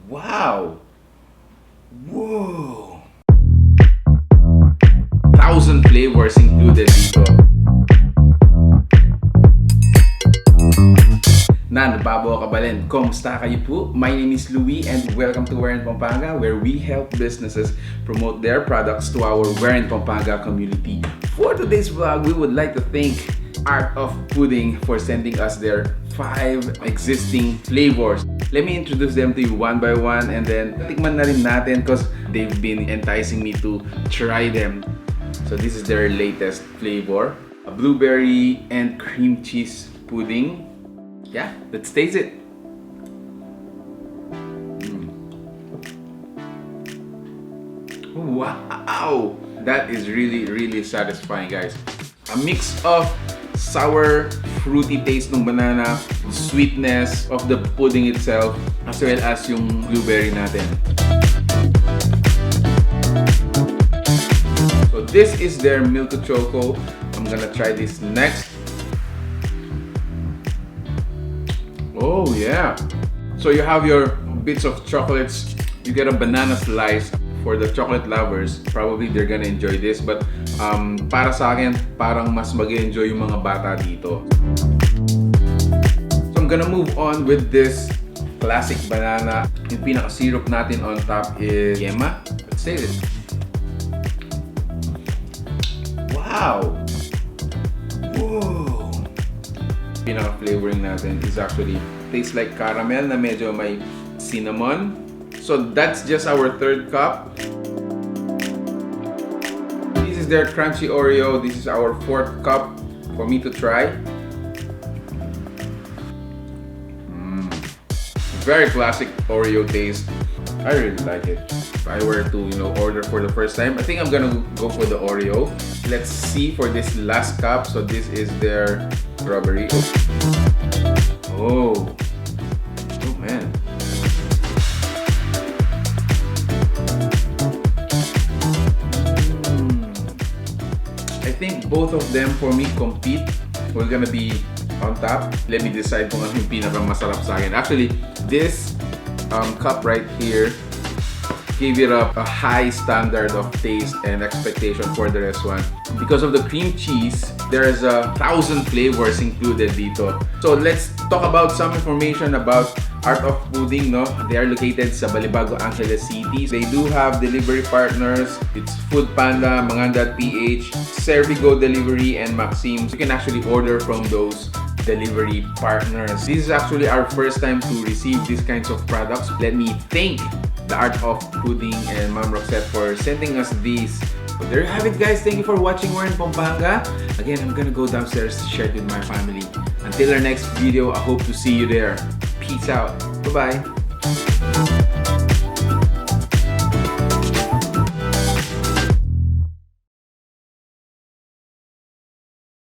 Wow! Whoa! 1,000 flavors included dito. Babo kabalin, kumusta kayo po? My name is Louie and welcome to We're in Pampanga, where we help businesses promote their products to our We're in Pampanga community. For today's vlog, we would like to thank Art of Pudding for sending us their 5 existing flavors. Let me introduce them to you one by one and then tikman na rin natin because they've been enticing me to try them. So this is their latest flavor, a blueberry and cream cheese pudding. Yeah, let's taste it. Wow, that is really satisfying, guys. A mix of sour, fruity taste ng banana, sweetness of the pudding itself, as well as yung blueberry natin. So this is their Milky Chocolate. I'm gonna try this next. Oh yeah! So you have your bits of chocolates. You get a banana slice. For the chocolate lovers, probably they're gonna enjoy this. But para sa akin, parang mas mag-enjoy yung mga bata dito. So I'm gonna move on with this classic banana. Yung pinaka-syrup natin on top is yema. Let's say this. Wow! Whoa! Pinaka-flavoring natin is actually tastes like caramel na medyo may cinnamon. So that's just our third cup. This is their crunchy Oreo. This is our fourth cup for me to try. Very classic Oreo taste. I really like it. If I were to, order for the first time, I think I'm gonna go for the Oreo. Let's see for this last cup. So this is their strawberry. Oh man. I think both of them for me compete. We're gonna be on top. Let me decide kung ano yung pinakamasarap sa akin. Actually, this cup right here gave it a high standard of taste and expectation for the rest one. Because of the cream cheese, there's 1,000 flavors included dito. So let's talk about some information about Art of Pudding, no? They are located sa Balibago, Angeles City. They do have delivery partners. It's Food Panda, Manganda.ph, Servigo Delivery, and Maxims. You can actually order from those delivery partners. This is actually our first time to receive these kinds of products. Let me thank the Art of Pudding and Ma'am Roxette for sending us these. So there you have it, guys. Thank you for watching We're in Pampanga. Again, I'm gonna go downstairs to share it with my family. Until our next video, I hope to see you there. Peace out. Bye-bye.